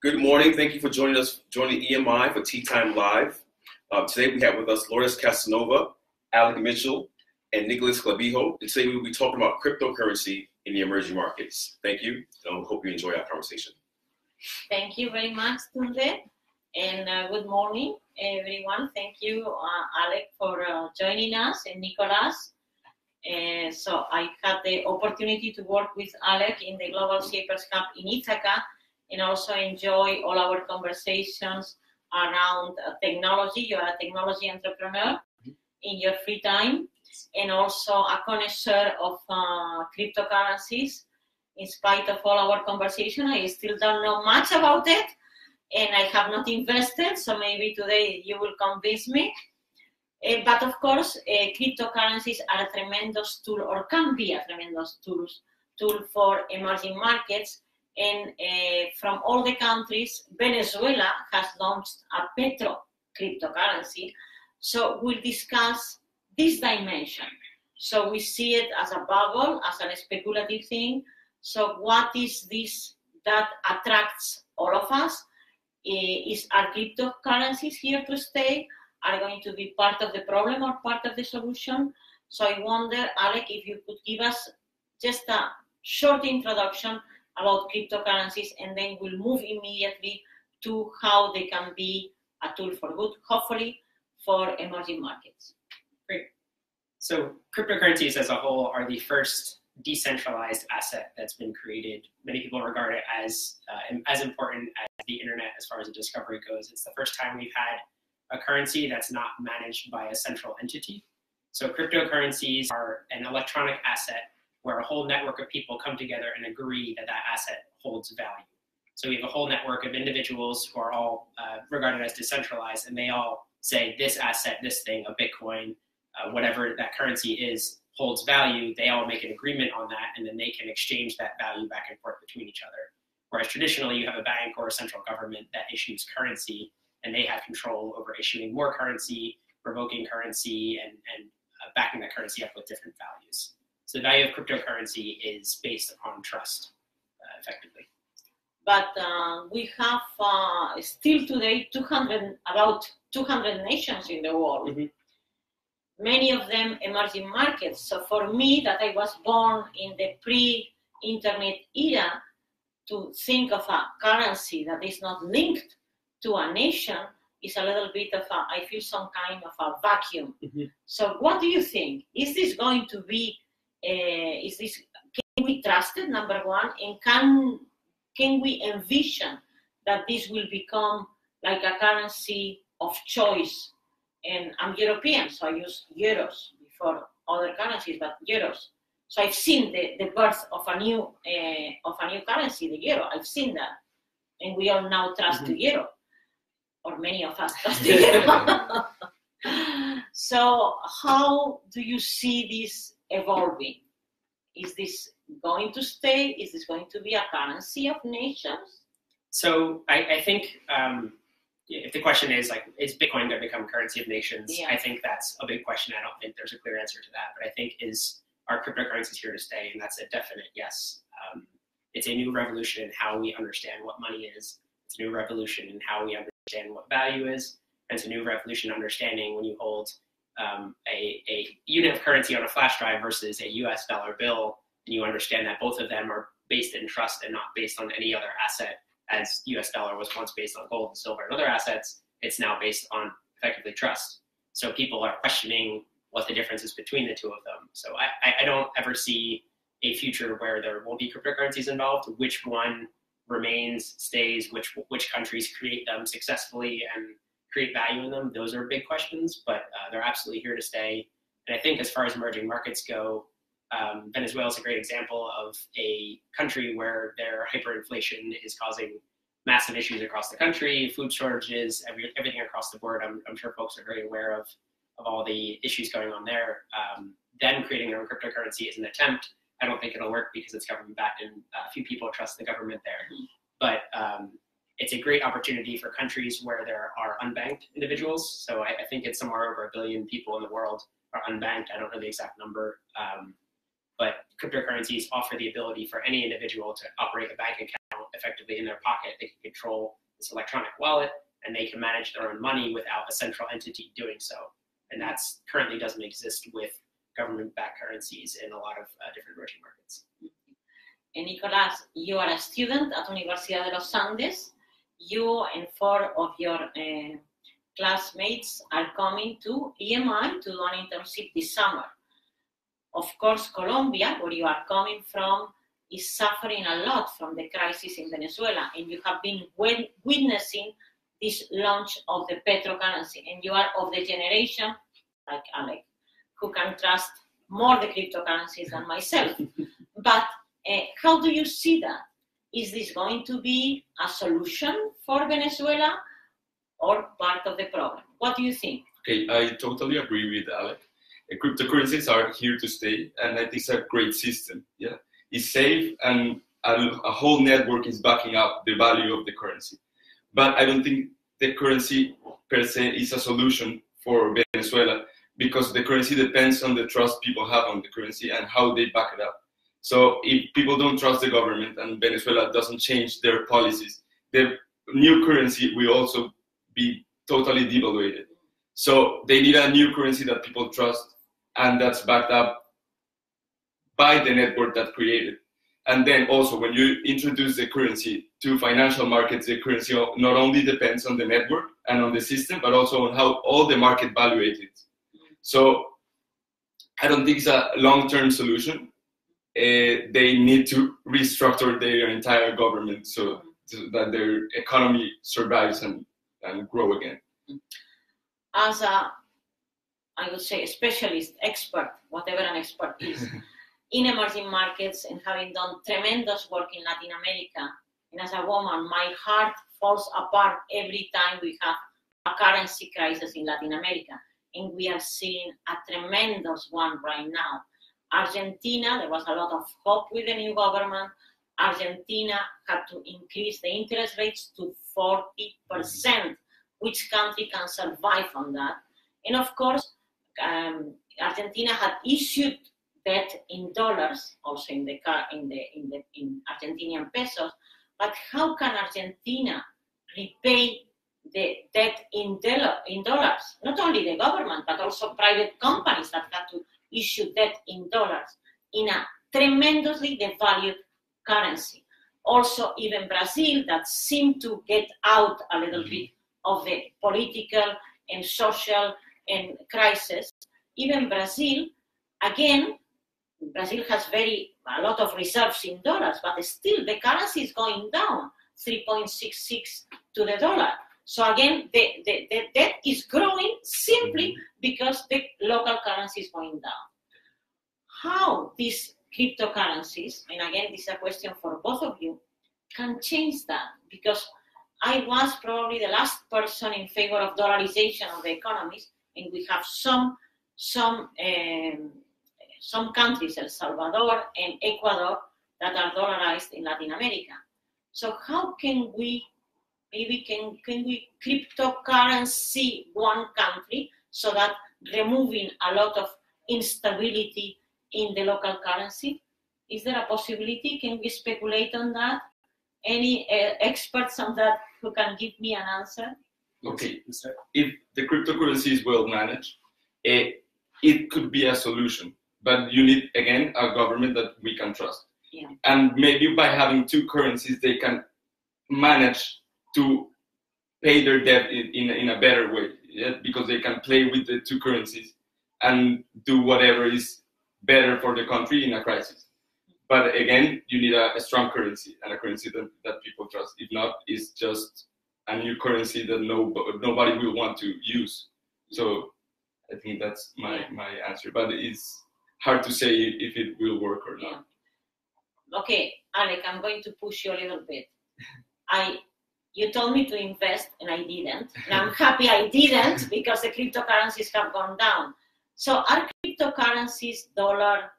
Good morning. Thank you for joining EMI for Tea Time Live. Today we have with us Lourdes Casanova, Alec Mitchell, and Nicholas Clavijo. And today we will be talking about cryptocurrency in the emerging markets. Thank you. I hope you enjoy our conversation. Thank you very much, Tunde. And good morning, everyone. Thank you, Alec, for joining us, and Nicholas. So I had the opportunity to work with Alec in the Global Shapers Hub in Ithaca, and also enjoy all our conversations around technology. You're a technology entrepreneur in your free time, and also a connoisseur of cryptocurrencies. In spite of all our conversation, I still don't know much about it, and I have not invested, so maybe today you will convince me. But of course, cryptocurrencies are a tremendous tool, or can be a tremendous tool for emerging markets. And from all the countries, Venezuela has launched a petro cryptocurrency. So we'll discuss this dimension. So we see it as a bubble, as a speculative thing. So what is this that attracts all of us? Are cryptocurrencies here to stay? Are going to be part of the problem or part of the solution? So I wonder, Alec, if you could give us just a short introduction about cryptocurrencies, and then we'll move immediately to how they can be a tool for good, hopefully, for emerging markets. Great. So cryptocurrencies as a whole are the first decentralized asset that's been created. Many people regard it as important as the internet as far as the discovery goes. It's the first time we've had a currency that's not managed by a central entity. So cryptocurrencies are an electronic asset where a whole network of people come together and agree that that asset holds value. So we have a whole network of individuals who are all regarded as decentralized, and they all say this asset, this thing, a Bitcoin, whatever that currency is, holds value. They all make an agreement on that, and then they can exchange that value back and forth between each other. Whereas traditionally you have a bank or a central government that issues currency, and they have control over issuing more currency, revoking currency, and backing that currency up with different values. So the value of cryptocurrency is based upon trust, effectively. But we have still today about 200 nations in the world. Mm-hmm. Many of them emerging markets. So for me, that I was born in the pre-internet era, to think of a currency that is not linked to a nation is a little bit of I feel some kind of a vacuum. Mm-hmm. So what do you think? Is this going to be, can we trust it, number one, and can we envision that this will become like a currency of choice? And I'm European, so I use euros before other currencies, but euros. So I've seen the birth of a new currency, the euro. I've seen that, and we all now trust the euro, or many of us trust the euro. So how do you see this evolving? Is this going to stay? Is this going to be a currency of nations? So I think if the question is is Bitcoin going to become currency of nations? Yeah. I think that's a big question. I don't think there's a clear answer to that. But I think are cryptocurrencies here to stay? And that's a definite yes. It's a new revolution in how we understand what money is. It's a new revolution in how we understand what value is. And it's a new revolution in understanding when you hold a unit of currency on a flash drive versus a US dollar bill, and you understand that both of them are based in trust and not based on any other asset. As US dollar was once based on gold and silver and other assets, it's now based on effectively trust. So people are questioning what the difference is between the two of them. So I don't ever see a future where there won't be cryptocurrencies involved. Which one remains, stays, which countries create them successfully and create value in them, those are big questions, but they're absolutely here to stay. And I think as far as emerging markets go, Venezuela is a great example of a country where their hyperinflation is causing massive issues across the country, food shortages, everything across the board. I'm sure folks are very aware of all the issues going on there. Them creating their own cryptocurrency is an attempt. I don't think it'll work because it's government backed and a few people trust the government there. But it's a great opportunity for countries where there are unbanked individuals. So I think it's somewhere over 1 billion people in the world are unbanked. I don't know the exact number. But cryptocurrencies offer the ability for any individual to operate a bank account effectively in their pocket. They can control this electronic wallet, and they can manage their own money without a central entity doing so. And that's currently doesn't exist with government-backed currencies in a lot of different emerging markets. And Nicolas, you are a student at Universidad de los Andes. You and 4 of your classmates are coming to EMI to do an internship this summer. Of course, Colombia, where you are coming from, is suffering a lot from the crisis in Venezuela, and you have been witnessing this launch of the petrocurrency, and you are of the generation, like Alec, who can trust more the cryptocurrencies than myself. But how do you see that? Is this going to be a solution for Venezuela or part of the problem? What do you think? Okay, I totally agree with Alec. Cryptocurrencies are here to stay, and I think it's a great system. Yeah, it's safe, and a whole network is backing up the value of the currency. But I don't think the currency per se is a solution for Venezuela, because the currency depends on the trust people have on the currency and how they back it up. So if people don't trust the government and Venezuela doesn't change their policies, the new currency will also be totally devaluated. So they need a new currency that people trust, and that's backed up by the network that created. And then also, when you introduce the currency to financial markets, the currency not only depends on the network and on the system, but also on how all the market valuates it. So I don't think it's a long-term solution. They need to restructure their entire government so that their economy survives and grow again. As a, I would say, a specialist, expert, whatever an expert is, in emerging markets and having done tremendous work in Latin America, and as a woman, my heart falls apart every time we have a currency crisis in Latin America. And we are seeing a tremendous one right now. Argentina, there was a lot of hope with the new government. Argentina had to increase the interest rates to 40%. Which country can survive on that? And of course, Argentina had issued debt in dollars, also in Argentinian pesos. But how can Argentina repay the debt in dollars? Not only the government, but also private companies that had to issue debt in dollars in a tremendously devalued currency. Also, even Brazil, that seemed to get out a little bit of the political and social and crisis. Even Brazil, again, Brazil has a lot of reserves in dollars, but still the currency is going down, 3.66 to the dollar. So again, the debt is growing simply because the local currency is going down. How these cryptocurrencies, and again, this is a question for both of you, can change that? Because I was probably the last person in favor of dollarization of the economies, and we have some countries, El Salvador and Ecuador, that are dollarized in Latin America. So how can we cryptocurrency one country so that removing a lot of instability in the local currency? Is there a possibility? Can we speculate on that? Any experts on that who can give me an answer? Okay, if the cryptocurrency is well managed, it could be a solution, but you need, again, a government that we can trust. Yeah. And maybe by having two currencies, they can manage to pay their debt in a better way, because they can play with the two currencies and do whatever is better for the country in a crisis. But again, you need a strong currency and a currency that people trust. If not, it's just a new currency that nobody will want to use. So I think that's my answer. But it's hard to say if it will work or not. Okay, Alec, I'm going to push you a little bit. You told me to invest, and I didn't. And I'm happy I didn't, because the cryptocurrencies have gone down. So are cryptocurrencies dollar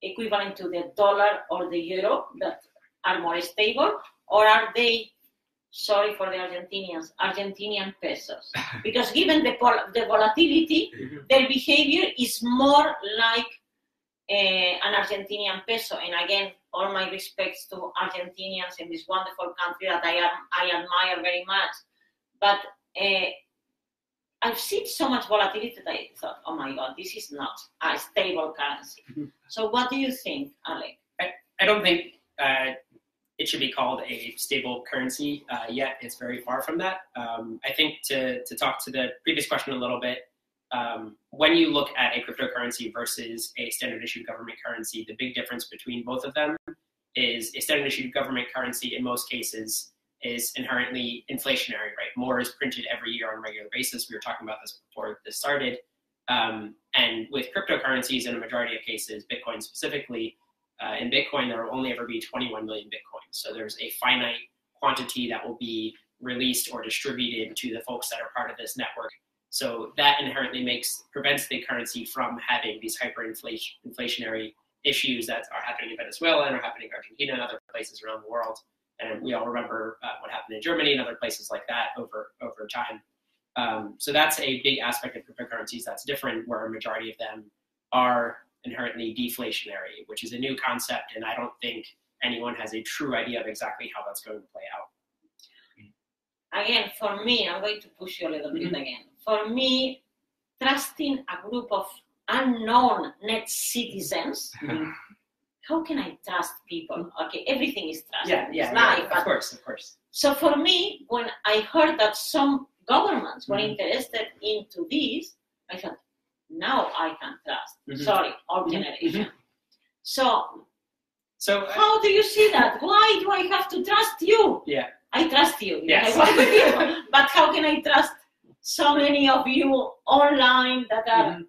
equivalent to the dollar or the euro that are more stable, or are they, sorry for the Argentinians, Argentinian pesos? Because given the volatility, their behavior is more like an Argentinian peso. And again, all my respects to Argentinians in this wonderful country that I admire very much. But I've seen so much volatility that I thought, oh my God, this is not a stable currency. Mm-hmm. So what do you think, Alec? I don't think it should be called a stable currency yet. It's very far from that. I think to talk to the previous question a little bit, when you look at a cryptocurrency versus a standard issued government currency, the big difference between both of them is a standard issued government currency in most cases is inherently inflationary, right? More is printed every year on a regular basis. We were talking about this before this started. And with cryptocurrencies, in a majority of cases, Bitcoin specifically, in Bitcoin, there will only ever be 21 million Bitcoins. So there's a finite quantity that will be released or distributed to the folks that are part of this network. So that inherently prevents the currency from having these hyperinflationary issues that are happening in Venezuela and are happening in Argentina and other places around the world. And we all remember what happened in Germany and other places like that over time. So that's a big aspect of cryptocurrencies that's different, where a majority of them are inherently deflationary, which is a new concept, and I don't think anyone has a true idea of exactly how that's going to play out. Again, for me, I'm going to push you a little bit again. For me, trusting a group of unknown net citizens, how can I trust people? Okay, everything is trust. Yeah, of course. So for me, when I heard that some governments were interested into this, I thought, now I can trust. Sorry, our generation. So how do you see that? Why do I have to trust you? Yeah, I trust you. Yes. But how can I trust so many of you online that are?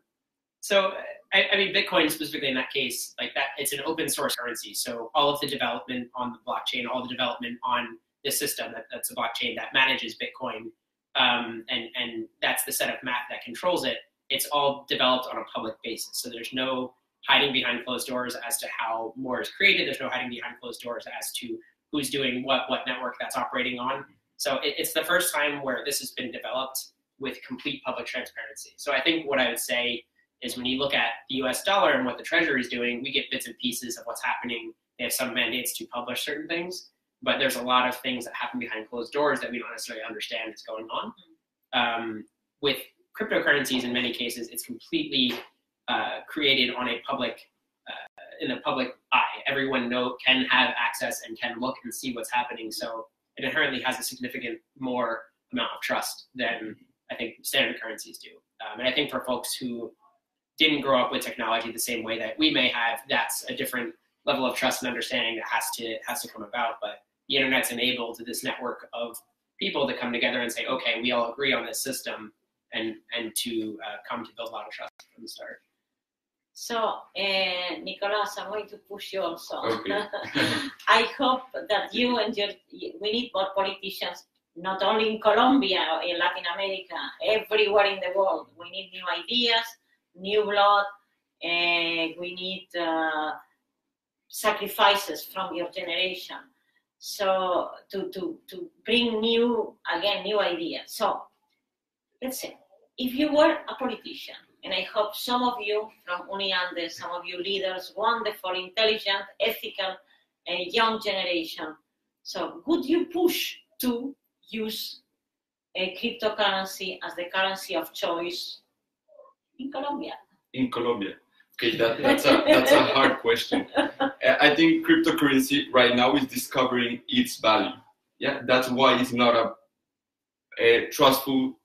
So I mean, Bitcoin specifically in that case, like that, it's an open source currency. So all of the development on the blockchain, all the development on the system that's a blockchain that manages Bitcoin, and that's the set of math that controls it. It's all developed on a public basis. So there's no hiding behind closed doors as to how more is created. There's no hiding behind closed doors as to who's doing what network that's operating on. So it's the first time where this has been developed with complete public transparency. So I think what I would say is when you look at the US dollar and what the Treasury is doing, we get bits and pieces of what's happening. They have some mandates to publish certain things, but there's a lot of things that happen behind closed doors that we don't necessarily understand is going on. With cryptocurrencies, in many cases, it's completely created on a public, in a public eye. Everyone can have access and can look and see what's happening. So it inherently has a significant more amount of trust than I think standard currencies do. And I think for folks who didn't grow up with technology the same way that we may have, that's a different level of trust and understanding that has to come about. But the internet's enabled this network of people to come together and say, okay, we all agree on this system, and to come to build a lot of trust from the start. So, Nicolas, I'm going to push you also. Okay. I hope that you and we need more politicians, not only in Colombia or in Latin America, everywhere in the world. We need new ideas, new blood, we need sacrifices from your generation. So to bring new ideas. So let's say, if you were a politician, and I hope some of you from Uniande, some of you leaders, wonderful, intelligent, ethical, young generation. So would you push to use a cryptocurrency as the currency of choice in Colombia? In Colombia. Okay, that's a hard question. I think cryptocurrency right now is discovering its value. Yeah, that's why it's not a trustful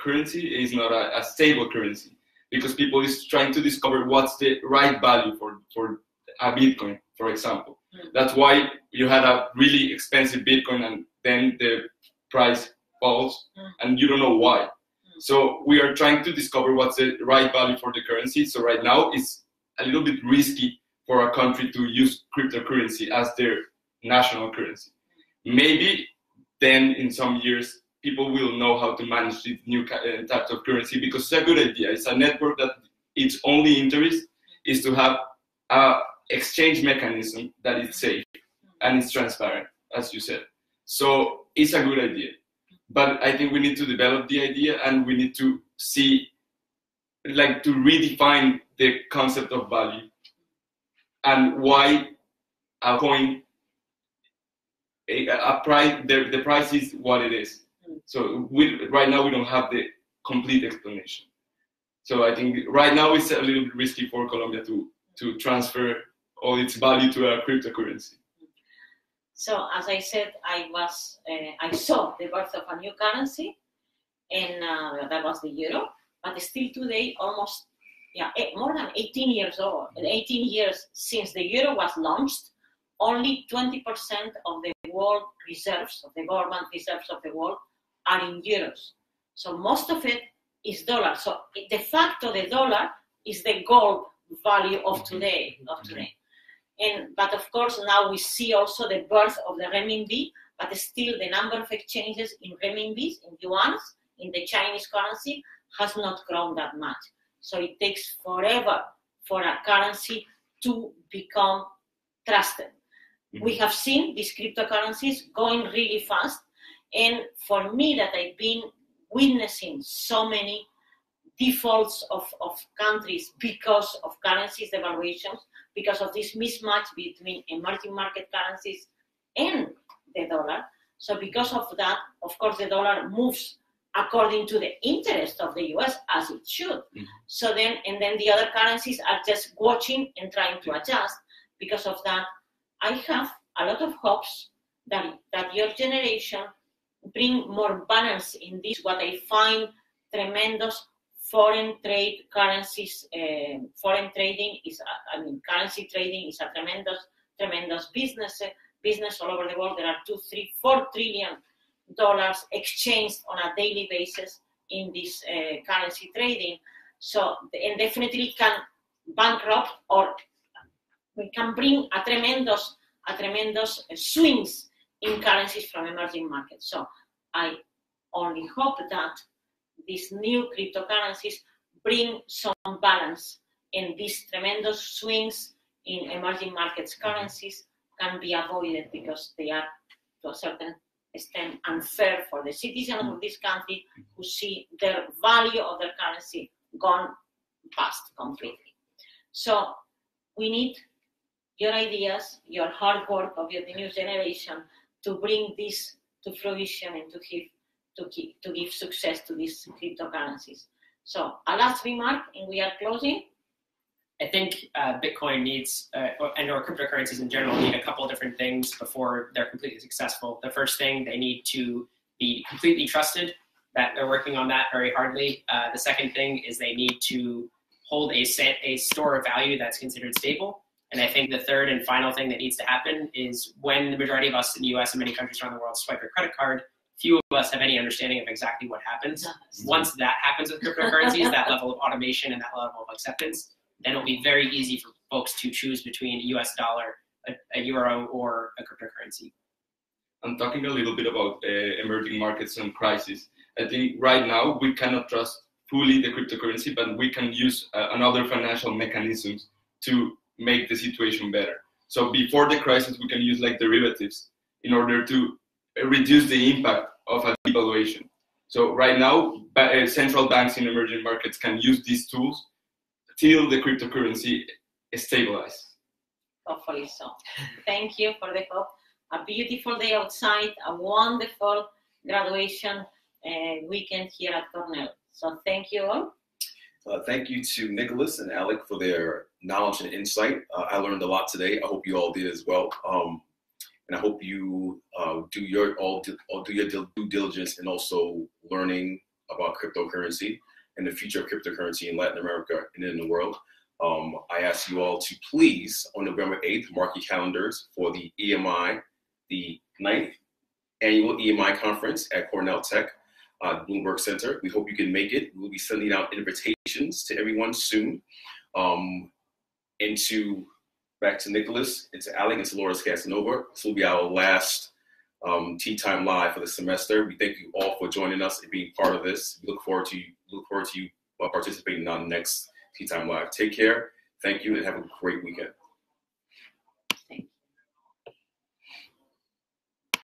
currency. It's not a stable currency, because people is trying to discover what's the right value for a Bitcoin, for example. That's why you had a really expensive Bitcoin and then the price falls and you don't know why. So we are trying to discover what's the right value for the currency. So right now it's a little bit risky for a country to use cryptocurrency as their national currency. Maybe then in some years people will know how to manage these new types of currency, because it's a good idea. It's a network that its only interest is to have a exchange mechanism that is safe and it's transparent, as you said. So it's a good idea. But I think we need to develop the idea, and we need to see, like, to redefine the concept of value and why a coin, a price, the price is what it is. So right now we don't have the complete explanation. So I think right now it's a little bit risky for Colombia to transfer all its value to a cryptocurrency. So as I said, I saw the birth of a new currency, and that was the euro. But still today, almost more than 18 years old, 18 years since the euro was launched, only 20% of the world reserves, of the government reserves of the world, are in euros. So most of it is dollars. So de facto, the dollar is the gold value of today. But of course, now we see also the birth of the renminbi, but still the number of exchanges in renminbis, in yuans, in the Chinese currency, has not grown that much. So it takes forever for a currency to become trusted. We have seen these cryptocurrencies going really fast. And for me, that I've been witnessing so many defaults of countries because of currencies devaluations, because of this mismatch between emerging market currencies and the dollar. So because of that, of course, the dollar moves according to the interest of the US, as it should. So then the other currencies are just watching and trying to adjust. Because of that, I have a lot of hopes that your generation bring more balance in this, what I find tremendous foreign trade currencies. Foreign trading is, currency trading is a tremendous business all over the world. There are $4 trillion exchanged on a daily basis in this currency trading. So, and definitely can bankrupt, or we can bring a tremendous swings in currencies from emerging markets. So I only hope that these new cryptocurrencies bring some balance, and these tremendous swings in emerging markets currencies can be avoided, because they are, to a certain extent, unfair for the citizens of this country, who see their value of their currency gone past completely. So we need your ideas, your hard work of the new generation to bring this to fruition and to give success to these cryptocurrencies. So a last remark, and we are closing. I think Bitcoin needs, or cryptocurrencies in general, need a couple of different things before they're completely successful. The first thing, they need to be completely trusted, that they're working on that very hardly. The second thing is they need to hold a store of value that's considered stable. And I think the third and final thing that needs to happen is, when the majority of us in the US and many countries around the world swipe your credit card, few of us have any understanding of exactly what happens. Once that happens with cryptocurrencies, that level of automation and that level of acceptance, then it'll be very easy for folks to choose between a US dollar, a euro, or a cryptocurrency. I'm talking a little bit about emerging markets and crisis. I think right now we cannot trust fully the cryptocurrency, but we can use another financial mechanisms to make the situation better. So before the crisis, we can use like derivatives in order to reduce the impact of a devaluation. So right now, central banks in emerging markets can use these tools till the cryptocurrency stabilizes. Hopefully so. Thank you for the hope. A beautiful day outside, a wonderful graduation weekend here at Cornell. So thank you all. Thank you to Nicholas and Alec for their knowledge and insight. I learned a lot today. I hope you all did as well. And I hope you do your due diligence in also learning about cryptocurrency and the future of cryptocurrency in Latin America and in the world. I ask you all to please, on November 8th, mark your calendars for the EMI, the 9th annual EMI conference at Cornell Tech, Bloomberg Center. We hope you can make it. We'll be sending out invitations to everyone soon. Back to Nicholas, and to Alec, and to Laura Casanova. This will be our last Tea Time Live for the semester. We thank you all for joining us and being part of this. We look forward to you participating on the next Tea Time Live. Take care. Thank you, and have a great weekend.